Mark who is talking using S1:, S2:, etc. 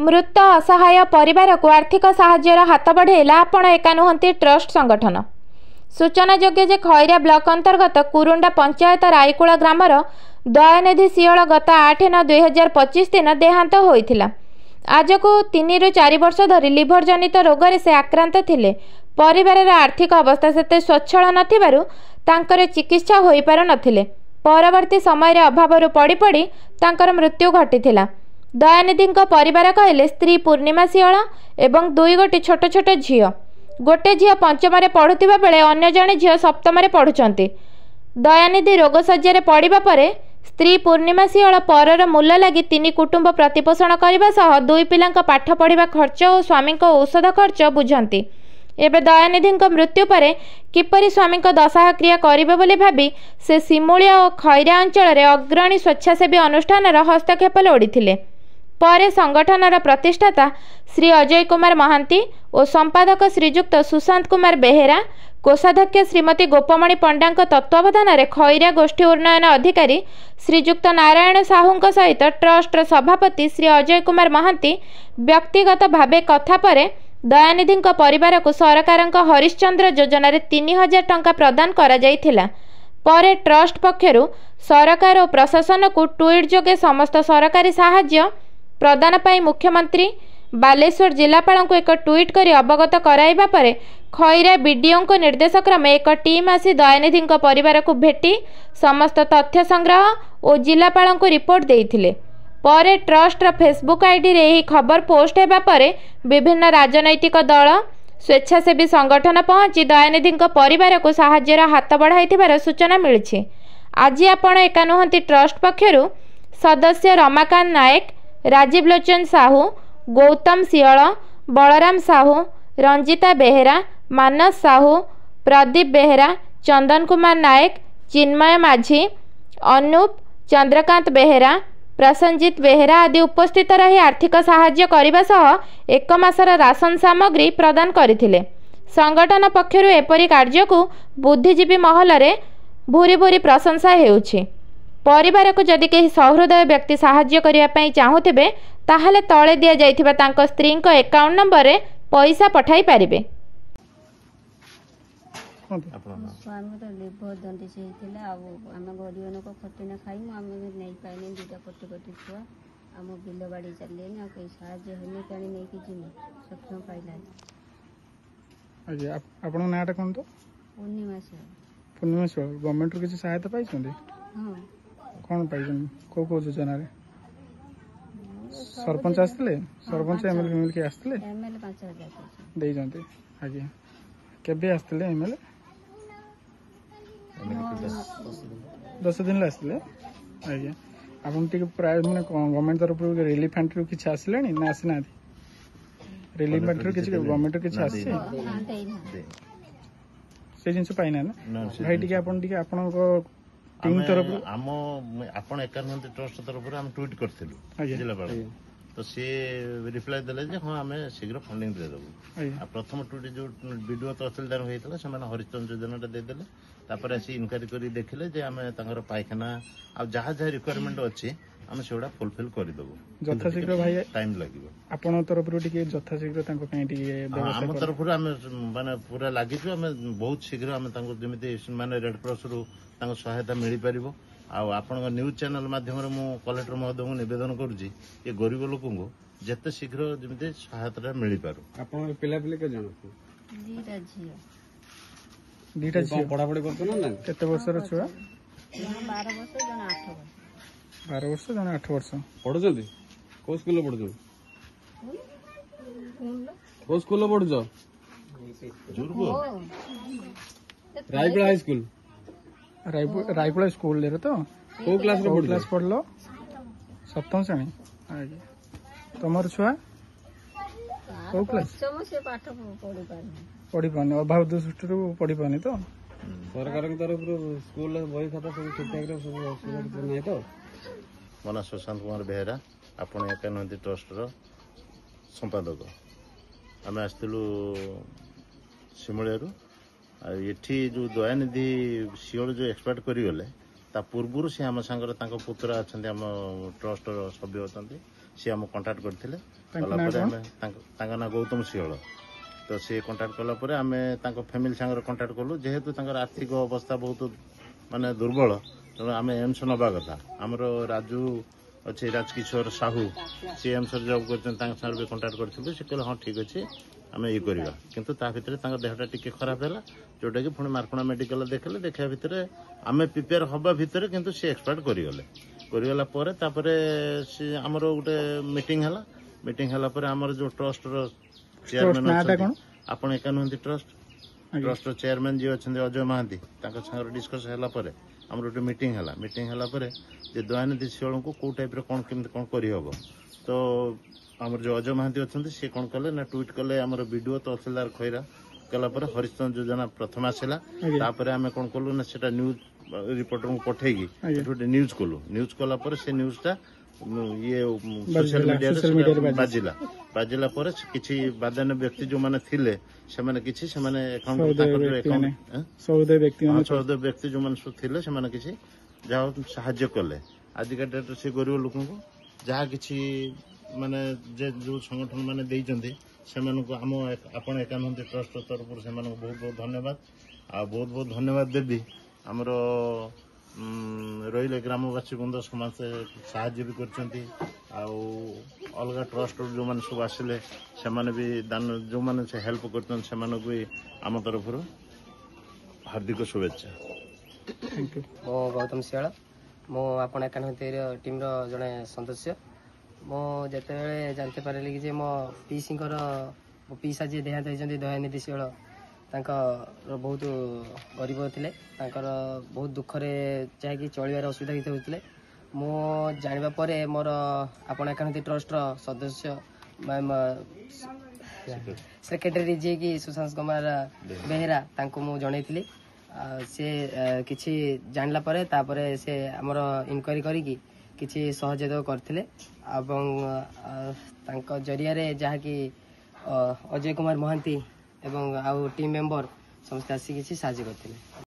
S1: मृत असहाय परिवार को आर्थिक साहाय्यर हाथ बढ़ेला आपण एका नुहंती ट्रस्ट संगठन। सूचनायोग्य जे खैरा ब्लॉक अंतर्गत कुरुंडा पंचायत रायकुला ग्रामर दयानिधि सियल गत 8/9/2025 दिन देहांत होइथिला। आज को 3 ରୁ 4 वर्ष धरी लिभर जनित रोग से आक्रांत थिले। परिवार आर्थिक अवस्था सेते स्वच्छल नथिबारु तांकर चिकित्सा होई पार नथिले। परवर्ती समय अभाव पड़ी पड़ी तांकर मृत्यु घटिथिला। दयानिधि परिवार कहले स्त्री पूर्णिमा सियल एवं 2 गोटी छोट छोट झील। गोटे झील 5म पढ़ुवा बेले अन्य जड़े झील 7म पढ़ुंट। दयानिधि रोग शज्य पड़ा पर स्त्री पूर्णिमा सियल परर मूल लगी 3 कुटुंब प्रतिपोषण करने सह 2 पिलांक पाठ पढ़ा खर्च और स्वामी औषध खर्च बुझंती। एबे दयानिधि मृत्यु पर किपरि स्वामी दशाह क्रिया करिबे बोली भाबी से सिमुलिया और खैरा अंचल अग्रणी स्वेच्छासेवी अनुष्ठान हस्तक्षेप लोड़ीथिले। पर संगठनर प्रतिष्ठाता श्री अजय कुमार महांती और संपादक श्रीजुक्त सुशांत कुमार बेहेरा, कोषाध्यक्ष श्रीमती गोपमणि पंडा तत्वावधान में खैरा गोष्ठी उन्नयन अधिकारी श्रीजुक्त नारायण साहू सहित ट्रस्ट सभापति श्री अजय कुमार महांती व्यक्तिगत भावे कथा पर दयानिधि परिवार को सरकार हरिश्चंद्र योजन 3000 टंका प्रदान करा जाइथिला। पर ट्रस्ट पक्षरु सरकार और प्रशासन को ट्वीट जोगे समस्त सरकारी साहाय्य प्रदान पाई मुख्यमंत्री बालेश्वर जिलापाल को एक ट्वीट कर अवगत कराइबा पर खैरा बीडीओ को निर्देश क्रमे एक टीम आसी दयानिधि परिवार को भेटी समस्त तथ्य संग्रह और जिलापाल को रिपोर्ट देइथिले। पर ट्रस्ट फेसबुक आईडी रे यही खबर पोस्ट हेबा पर विभिन्न राजनैतिक दल स्वेच्छासेवी संगठन पहुंची दयानिधि परिवार को साहाय्यर हाथ बढ़ाई सूचना मिली। आज आपण एका नुहंती ट्रस्ट पक्षरु सदस्य रमाकांत नायक, राजीव लोचन साहू, गौतम सियल, बलराम साहू, रंजिता बेहेरा, मानस साहू, प्रदीप बेहेरा, चंदन कुमार नायक, चिन्मय माझी, अनूप, चंद्रकांत बेहेरा, प्रसन्नजीत बेहेरा आदि उपस्थित रही आर्थिक साहाय्य करने सह 1 मासर राशन सामग्री प्रदान करथिले। संगठन पक्षरु एपरी कार्य को बुद्धिजीवी महल रे भूरी भूरी प्रशंसा हेउछि। परिवार को जदि कहीं सहृदय व्यक्ति साहाय्य करने चाहूथिबे ताहले तले दिया जाइथिबा तांको स्त्री एकाउंट नंबर रे पैसा पठाई पारिबे।
S2: स्वामी तो लिभर जंडिस होता आम गरीब लोक खटिना खाइमु आम नहीं पाइने 2टा कोटी कोटी छुआ आम बिल बाड़ी चलिए कहीं साहाଯ୍य होने कहीं नहीं जीव सक्षम पाइला।
S3: आपन नाटा कोन तो
S2: पूर्णिमा
S3: से गवर्नमेंट किसी सहायता पाई
S2: हाँ
S3: कौन पाई को योजना रे सरपंच आसले सरपंच एमएलए के आसले
S2: एमएलए 5000
S3: दे जंते आगे केबे आसले एमएलए 10 दिन आसले आगे आपन टिक प्राय माने गवर्नमेंट तरफ रिलीफ फंड रो किछ आसले ना आसना रिलीफ फंड रो किछ गवर्नमेंट रो किछ आसे से जिनसे पाइना ना भाई टिके आपन को टीम तरफ
S4: आम आपण एकानंद ट्रस्ट तरफ हम ट्वीट करथिलु जिलापाल तो सी रिप्लाई देले जे हां हमें शीघ्र फंडिंग दे देबो। प्रथम ट्वीट जो वीडियो तहसीलदार होइतला से माने हरिचंद्र योजना दे देले तापर आसी इनक्वारी करी देखिले जे हमें तांगर पायखाना आ जहा जहा रिक्वायरमेंट अछि हम सेडा फुलफिल करि देबो।
S3: जथा शीघ्र भाई टाइम
S4: लागिबो
S3: आपण तरफ रो टिके जथा शीघ्र तांको कहीं टिके व्यवस्था
S4: हम तरफ रो हम माने पूरा लागि छु हम बहुत शीघ्र हम तांको जेमिति माने रेड क्रॉस रो तांको सहायता मिली परिबो। आपण न्यूज चैनल माध्यम मु कलेक्टर महोदय को निवेदन करुच्ची ये गरीब लोक को जिते शीघ्र जमी सहायता मिल पारू।
S3: आपण पिला पिले के जण
S2: दीटा झियो
S3: पढ़ापढ़ी करछन ना केते वर्षर छुआ
S2: 12 वर्ष जण 8 वर्ष
S3: 12 वर्ष जण 8 वर्ष
S5: पढुछन्ती को स्कूल पढुछ को स्कूल पढुछ
S4: जुरगो
S5: Raipur high school
S3: Raipur school रे तो
S5: को क्लास
S3: पढ़लो 7म श्रेणी आगे तमर छुआ को क्लास
S2: से पाठ
S3: पढ़ी पानी अभाव दृष्टि पढ़ी पानी तो
S5: सरकार तरफ स्कूल बही खाता सब ठीक ठाक सब नहीं तो
S4: मना सुशांत कुमार बेहेरा आपण एकानंदी ट्रस्ट रो संपादक आम आसलु सिमुलिया एठी जो दयानिधि सियोल जो एक्सपायर करीगले ता पूर्व से आम सांगर पुत्र अच्छा आम ट्रस्ट सभ्य अच्छा सी आम कंटाक्ट करते କଲାପରେ ଆମେ ତାଙ୍କ ନାଁ ଗୌତମ ଶିଅଳ। ତ ସେ କଣ୍ଟାକ୍ଟ କଲା ପରେ ଆମେ ତାଙ୍କ ଫ୍ୟାମିଲି ସାଙ୍ଗରେ କଣ୍ଟାକ୍ଟ କଲୁ। ଯେହେତୁ ତାଙ୍କର ଆର୍ଥିକ ଅବସ୍ଥା ବହୁତ ମାନେ ଦୁର୍ବଳ, ତେଣୁ ଆମେ ଏମ୍ସ ନେବା କଥା। ଆମର ରାଜୁ ଅଛି, ରାଜକିଶୋର ସାହୁ, ସେ ଏମ୍ସରେ ଜବ୍ କରିଛନ୍ତି, ତାଙ୍କ ସାଙ୍ଗରେ ବି କଣ୍ଟାକ୍ଟ କରିଥିଲୁ। ସେ କହିଲେ ହଁ ଠିକ୍ ଅଛି ଆମେ ଇଏ କରିବା। କିନ୍ତୁ ତା ଭିତରେ ତାଙ୍କ ଦେହଟା ଟିକେ ଖରାପ ହେଲା, ଯୋଉଟାକି ପୁଣି ମାର୍କୋଣା ମେଡିକାଲ ଦେଖିଲେ। ଦେଖିବା ଭିତରେ ଆମେ ପ୍ରିପେୟାର ହବା ଭିତରେ କିନ୍ତୁ ସେ ଏକ୍ସପାର୍ଟ କରିଗଲା ପରେ ତାପରେ ସେ ଆମର ଗୋଟେ ମିଟିଂ ହେଲା। ମିଟିଂ ହେଲା ପରେ ଆମର ଯୋଉ ଟ୍ରଷ୍ଟର ଚେୟାରମ୍ୟାନ୍ ଅଛନ୍ତି, ଆପଣ ଏକା ନୁହନ୍ତି, ଟ୍ରଷ୍ଟର ଚେୟାରମ୍ୟାନ୍ ଯିଏ ଅଛନ୍ତି ଅଜୟ ମହାନ୍ତି, ତାଙ୍କ ସାଙ୍ଗରେ ଡିସ୍କସ୍ ହେଲା ପରେ ଆମର ଗୋଟେ ମିଟିଂ ହେଲା। ମିଟିଂ ହେଲା ପରେ ଯେ ଦୟାନିଧି ଶିଅଳଙ୍କୁ କୋଉ ଟାଇପ୍ର କ'ଣ କେମିତି କ'ଣ କରିହେବ, ତ ଆମର ଯୋଉ ଅଜୟ ମହାନ୍ତି ଅଛନ୍ତି ସେ କ'ଣ କଲେ ନା ଟ୍ୱିଟ୍ କଲେ ଆମର ବିଡିଓ ତହସିଲଦାର ଖଇରା କଲା ପରେ ହରିଶ୍ଚନ୍ଦ୍ର ଯୋଜନା ପ୍ରଥମେ ଆସିଲା। ତାପରେ ଆମେ କ'ଣ କଲୁ ନା ସେଟା ନ୍ୟୁଜ୍ ରିପୋର୍ଟରଙ୍କୁ ପଠେଇକି ଗୋଟେ ନ୍ୟୁଜ୍ କଲୁ। ନ୍ୟୁଜ୍ କଲା ପରେ ସେ ନ୍ୟୁଜ୍ଟା ଇଏ ସୋସିଆଲ ମିଡିଆରେ ବାଜିଲା ପରେ କିଛି ବାଦାନ୍ୟ ବ୍ୟକ୍ତି ଯୋଉମାନେ ଥିଲେ ସେମାନେ ସହୃଦୟ ବ୍ୟକ୍ତି ଯୋଉମାନେ ସବୁ ଥିଲେ ସେମାନେ କିଛି ଯାହା ସାହାଯ୍ୟ କଲେ। ଆଜିକା ଡେଟ୍ରେ ସେ ଗରିବ ଲୋକଙ୍କୁ ଯାହା କିଛି ମାନେ ଯୋଉ ସଂଗଠନ ମାନେ ଦେଇଛନ୍ତି ସେମାନଙ୍କୁ ଆପଣ ଏକା ନୁହନ୍ତି ଟ୍ରଷ୍ଟ ତରଫରୁ ସେମାନଙ୍କୁ ବହୁତ ବହୁତ ଧନ୍ୟବାଦ। ଆଉ ବହୁତ ବହୁତ ଧନ୍ୟବାଦ ଦେବି ଆମର ରହିଲେ ଗ୍ରାମବାସୀ ବୃନ୍ଦ ସମାଜ ସାହାଯ୍ୟ ବି କରିଛନ୍ତି। ଆଉ ଅଲଗା ଟ୍ରଷ୍ଟରୁ ଯୋଉମାନେ ସବୁ ଆସିଲେ ସେମାନେ ବି ଯୋଉମାନେ ସେ ହେଲ୍ପ କରିଛନ୍ତି ସେମାନଙ୍କୁ ବି ଆମ ତରଫରୁ ହାର୍ଦ୍ଦିକ ଶୁଭେଚ୍ଛା।
S6: ମୁଁ ଗୌତମ ଶିଆଳ, ମୁଁ ଆପଣ ଏକା ନୁହନ୍ତି ଟିମ୍ର ଜଣେ ସଦସ୍ୟ। ମୁଁ ଯେତେବେଳେ ଜାଣିତେ ପାରିଲି କି ଯେ ମୋ ପିଇସିଙ୍କର ପିଇସା ଯିଏ ଦେହାନ୍ତ ହେଇଛନ୍ତି ଦୟାନିଧି ଶିଅଳ, ତାଙ୍କର ବହୁତ ଗରିବ ଥିଲେ, ତାଙ୍କର ବହୁତ ଦୁଃଖରେ ଯାହାକି ଚଳିବାର ଅସୁବିଧା କିଛି ହେଉଥିଲେ। ମୁଁ ଜାଣିବା ପରେ ମୋର ଆପଣ ଏକା ନୁହନ୍ତି ଟ୍ରଷ୍ଟର ସଦସ୍ୟ ସେକ୍ରେଟାରୀ ଯିଏକି ସୁଶାନ୍ତ କୁମାର ବେହେରା, ତାଙ୍କୁ ମୁଁ ଜଣେଇଥିଲି। ସେ କିଛି ଜାଣିଲା ପରେ ତାପରେ ସେ ଆମର ଇନକ୍ୱାରି କରିକି କିଛି ସହଯୋଗ କରିଥିଲେ ଏବଂ ତାଙ୍କ ଜରିଆରେ ଯାହାକି ଅଜୟ କୁମାର ମହାନ୍ତି ଏବଂ ଆଉ ଟିମ୍ ମେମ୍ବର ସମସ୍ତେ ଆସି କିଛି ସାହାଯ୍ୟ କରିଥିଲେ।